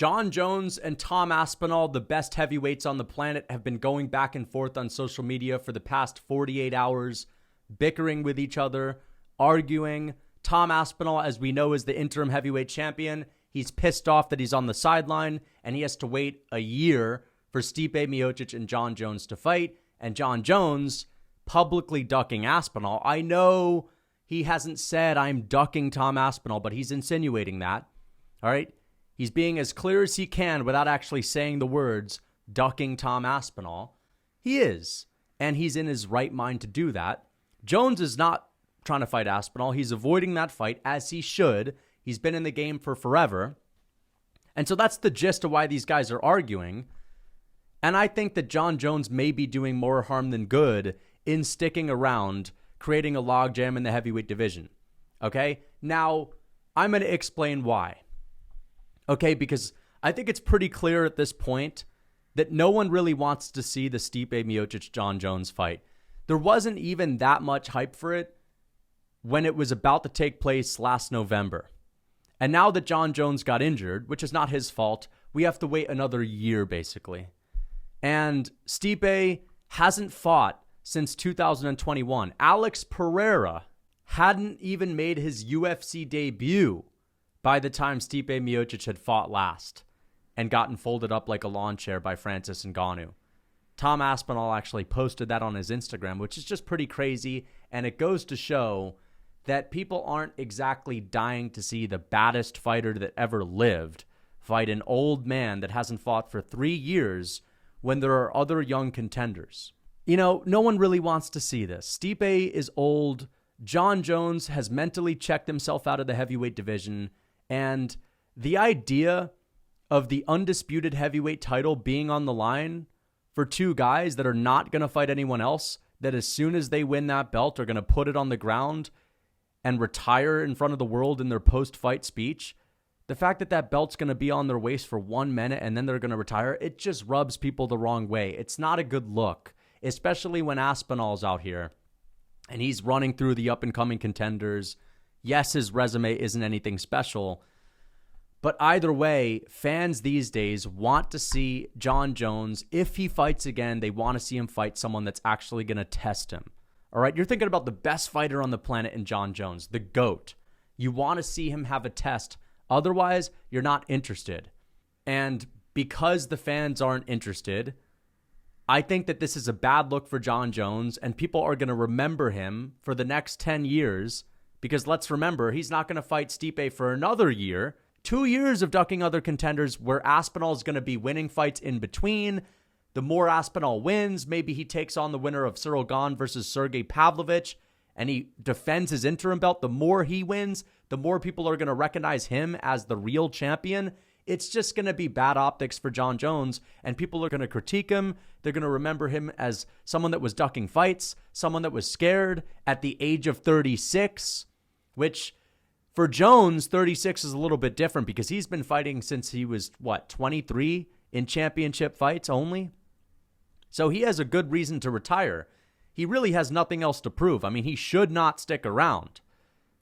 Jon Jones and Tom Aspinall, the best heavyweights on the planet, have been going back and forth on social media for the past 48 hours, bickering with each other, arguing. Tom Aspinall, as we know, is the interim heavyweight champion. He's pissed off that he's on the sideline, and he has to wait a year for Stipe Miocic and Jon Jones to fight. And Jon Jones publicly ducking Aspinall. I know he hasn't said, I'm ducking Tom Aspinall, but he's insinuating that. All right? He's being as clear as he can without actually saying the words, ducking Tom Aspinall. He is, and he's in his right mind to do that. Jones is not trying to fight Aspinall. He's avoiding that fight, as he should. He's been in the game for forever. And so that's the gist of why these guys are arguing. And I think that Jon Jones may be doing more harm than good in sticking around, creating a logjam in the heavyweight division. Okay? Now, I'm going to explain why. Okay? Because I think it's pretty clear at this point that no one really wants to see the Stipe Miocic-Jon Jones fight. There wasn't even that much hype for it when it was about to take place last November. And now that Jon Jones got injured, which is not his fault, we have to wait another year, basically. And Stipe hasn't fought since 2021. Alex Pereira hadn't even made his UFC debut by the time Stipe Miocic had fought last and gotten folded up like a lawn chair by Francis Ngannou. Tom Aspinall actually posted that on his Instagram, which is just pretty crazy. And it goes to show that people aren't exactly dying to see the baddest fighter that ever lived fight an old man that hasn't fought for 3 years when there are other young contenders. You know, no one really wants to see this. Stipe is old. Jon Jones has mentally checked himself out of the heavyweight division. And the idea of the undisputed heavyweight title being on the line for two guys that are not going to fight anyone else, that as soon as they win that belt are going to put it on the ground and retire in front of the world in their post-fight speech, the fact that that belt's going to be on their waist for 1 minute and then they're going to retire, it just rubs people the wrong way. It's not a good look, especially when Aspinall's out here and he's running through the up-and-coming contenders. Yes, his resume isn't anything special, but either way, fans these days want to see Jon Jones. If he fights again, they want to see him fight someone that's actually going to test him. All right, you're thinking about the best fighter on the planet in Jon Jones, the GOAT. You want to see him have a test. Otherwise, you're not interested. And because the fans aren't interested, I think that this is a bad look for Jon Jones, and people are going to remember him for the next 10 years, because let's remember, he's not going to fight Stipe for another year. 2 years of ducking other contenders where Aspinall is going to be winning fights in between. The more Aspinall wins, maybe he takes on the winner of Cyril Gane versus Sergey Pavlovich, and he defends his interim belt. The more he wins, the more people are going to recognize him as the real champion. It's just going to be bad optics for Jon Jones, and people are going to critique him. They're going to remember him as someone that was ducking fights, someone that was scared at the age of 36, which for Jones, 36 is a little bit different because he's been fighting since he was, 23 in championship fights only? So he has a good reason to retire. He really has nothing else to prove. I mean, he should not stick around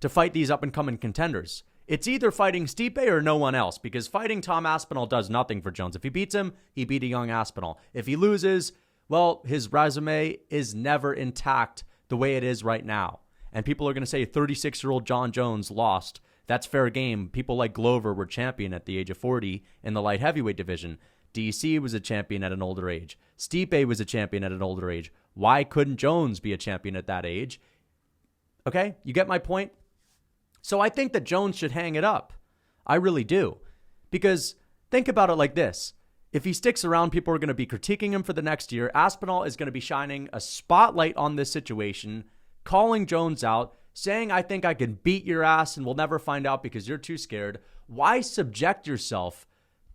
to fight these up-and-coming contenders. It's either fighting Stipe or no one else, because fighting Tom Aspinall does nothing for Jones. If he beats him, he beat a young Aspinall. If he loses, well, his resume is never intact the way it is right now. And people are going to say 36-year-old Jon Jones lost. That's fair game. People like Glover were champion at the age of 40 in the light heavyweight division. DC was a champion at an older age. Stipe was a champion at an older age. Why couldn't Jones be a champion at that age? Okay, you get my point? So I think that Jones should hang it up. I really do. Because think about it like this. If he sticks around, people are going to be critiquing him for the next year. Aspinall is going to be shining a spotlight on this situation, calling Jones out, saying, I think I can beat your ass and we'll never find out because you're too scared. Why subject yourself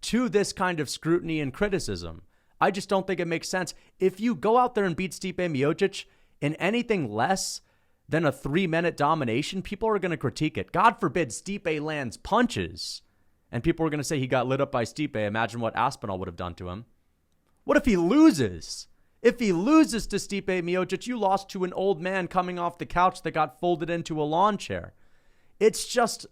to this kind of scrutiny and criticism? I just don't think it makes sense. If you go out there and beat Stipe Miocic in anything less than a 3-minute domination, people are going to critique it. God forbid Stipe lands punches and people are going to say he got lit up by Stipe. Imagine what Aspinall would have done to him. What if he loses? If he loses to Stipe Miocic, you lost to an old man coming off the couch that got folded into a lawn chair. It's just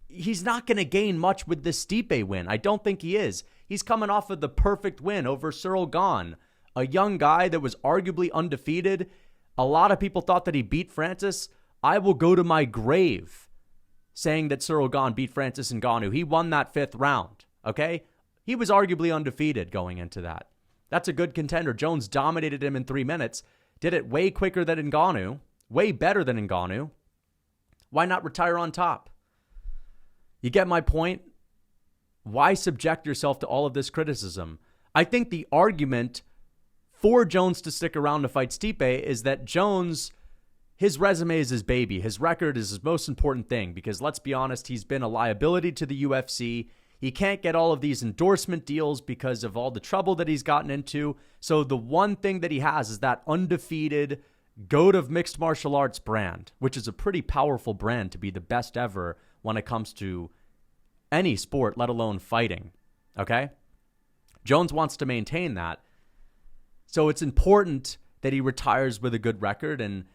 he's not going to gain much with this Stipe win. I don't think he is. He's coming off of the perfect win over Cyril Gahn, a young guy that was arguably undefeated. A lot of people thought that he beat Francis. I will go to my grave saying that Cyril Gahn beat Francis Ngannou. He won that 5th round, okay? He was arguably undefeated going into that. That's a good contender. Jones dominated him in 3 minutes, did it way quicker than Ngannou, way better than Ngannou. Why not retire on top? You get my point? Why subject yourself to all of this criticism? I think the argument for Jones to stick around to fight Stipe is that Jones, his resume is his baby. His record is his most important thing because, let's be honest, he's been a liability to the UFC. He can't get all of these endorsement deals because of all the trouble that he's gotten into. So the one thing that he has is that undefeated GOAT of mixed martial arts brand, which is a pretty powerful brand to be the best ever when it comes to any sport, let alone fighting. Okay? Jones wants to maintain that. So it's important that he retires with a good record, and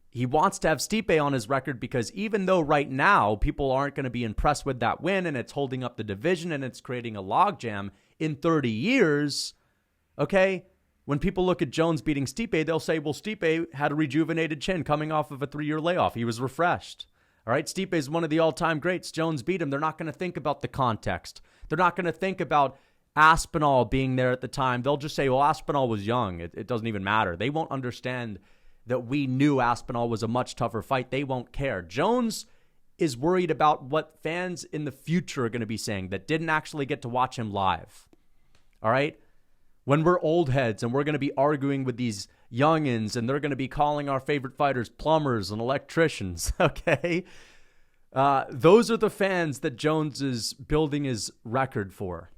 he wants to have Stipe on his record because even though right now people aren't going to be impressed with that win and it's holding up the division and it's creating a logjam, in 30 years, okay, when people look at Jones beating Stipe, they'll say, well, Stipe had a rejuvenated chin coming off of a 3-year layoff. He was refreshed. All right, Stipe is one of the all-time greats. Jones beat him. They're not going to think about the context. They're not going to think about Aspinall being there at the time. They'll just say, well, Aspinall was young. It doesn't even matter. They won't understand that we knew Aspinall was a much tougher fight. They won't care. Jones is worried about what fans in the future are going to be saying that didn't actually get to watch him live. All right? When we're old heads and we're going to be arguing with these youngins and they're going to be calling our favorite fighters plumbers and electricians, okay? Those are the fans that Jones is building his record for,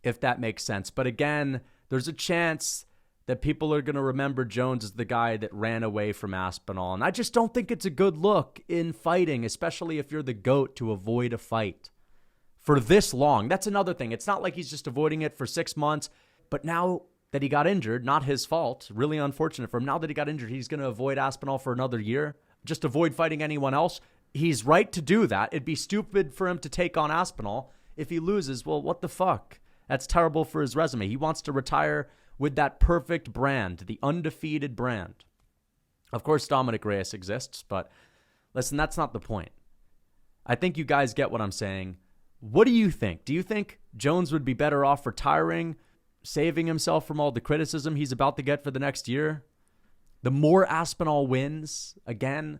if that makes sense. But again, there's a chance that people are going to remember Jones as the guy that ran away from Aspinall. And I just don't think it's a good look in fighting, especially if you're the GOAT, to avoid a fight for this long. That's another thing. It's not like he's just avoiding it for 6 months. But now that he got injured, not his fault, really unfortunate for him. Now that he got injured, he's going to avoid Aspinall for another year, just avoid fighting anyone else. He's right to do that. It'd be stupid for him to take on Aspinall. If he loses, well, what the fuck? That's terrible for his resume. He wants to retire with that perfect brand, the undefeated brand. Of course, Dominic Reyes exists, but listen, that's not the point. I think you guys get what I'm saying. What do you think? Do you think Jones would be better off retiring, saving himself from all the criticism he's about to get for the next year? The more Aspinall wins, again,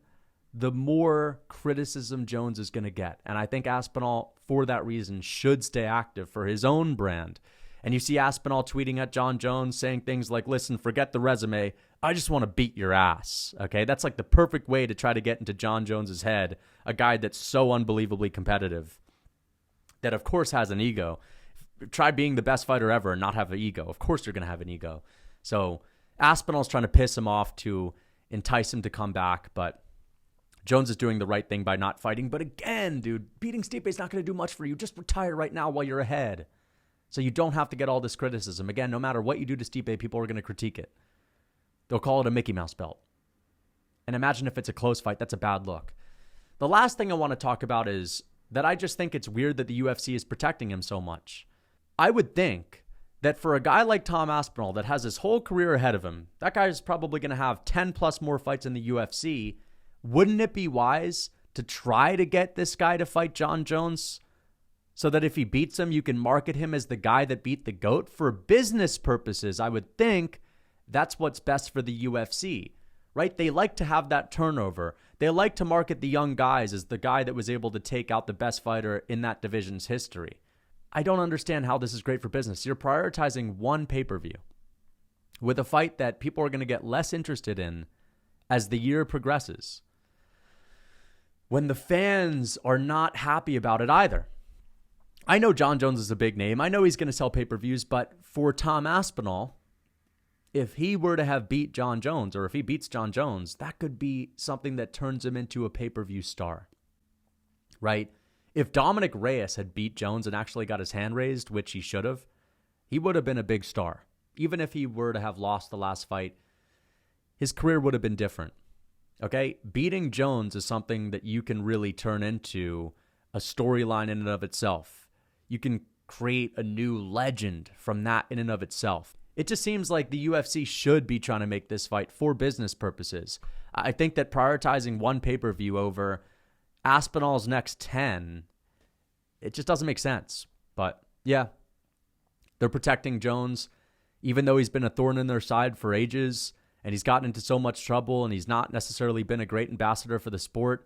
the more criticism Jones is going to get. And I think Aspinall, for that reason, should stay active for his own brand. And you see Aspinall tweeting at John Jones saying things like, listen, forget the resume. I just want to beat your ass. Okay, that's like the perfect way to try to get into John Jones's head, a guy that's so unbelievably competitive, that of course has an ego. Try being the best fighter ever and not have an ego. Of course you're going to have an ego. So Aspinall's trying to piss him off to entice him to come back, but Jones is doing the right thing by not fighting. But again, dude, beating Stipe is not going to do much for you. Just retire right now while you're ahead, so you don't have to get all this criticism. Again, no matter what you do to Stipe, people are going to critique it. They'll call it a Mickey Mouse belt. And imagine if it's a close fight. That's a bad look. The last thing I want to talk about is that I just think it's weird that the UFC is protecting him so much. I would think that for a guy like Tom Aspinall that has his whole career ahead of him, that guy is probably going to have 10 plus more fights in the UFC. Wouldn't it be wise to try to get this guy to fight John Jones so that if he beats him, you can market him as the guy that beat the GOAT? For business purposes, I would think that's what's best for the UFC, right? They like to have that turnover. They like to market the young guys as the guy that was able to take out the best fighter in that division's history. I don't understand how this is great for business. You're prioritizing one pay-per-view with a fight that people are going to get less interested in as the year progresses, when the fans are not happy about it either. I know John Jones is a big name. I know he's going to sell pay-per-views, but for Tom Aspinall, if he were to have beat John Jones, or if he beats John Jones, that could be something that turns him into a pay-per-view star, right? If Dominic Reyes had beat Jones and actually got his hand raised, which he should have, he would have been a big star. Even if he were to have lost the last fight, his career would have been different. Okay? Beating Jones is something that you can really turn into a storyline in and of itself. You can create a new legend from that in and of itself. It just seems like the UFC should be trying to make this fight for business purposes. I think that prioritizing one pay-per-view over Aspinall's next 10, it just doesn't make sense. But yeah, they're protecting Jones, even though he's been a thorn in their side for ages, and he's gotten into so much trouble, and he's not necessarily been a great ambassador for the sport.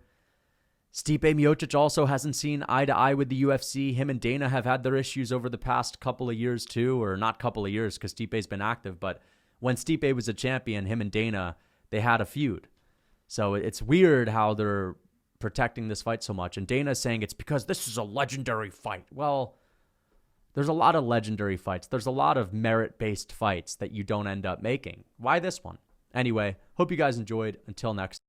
Stipe Miocic also hasn't seen eye to eye with the UFC. Him and Dana have had their issues over the past couple of years too, or not couple of years because Stipe's been active, but when Stipe was a champion, him and Dana, they had a feud. So it's weird how they're protecting this fight so much. And Dana's saying it's because this is a legendary fight. Well, there's a lot of legendary fights. There's a lot of merit-based fights that you don't end up making. Why this one? Anyway, hope you guys enjoyed. Until next time.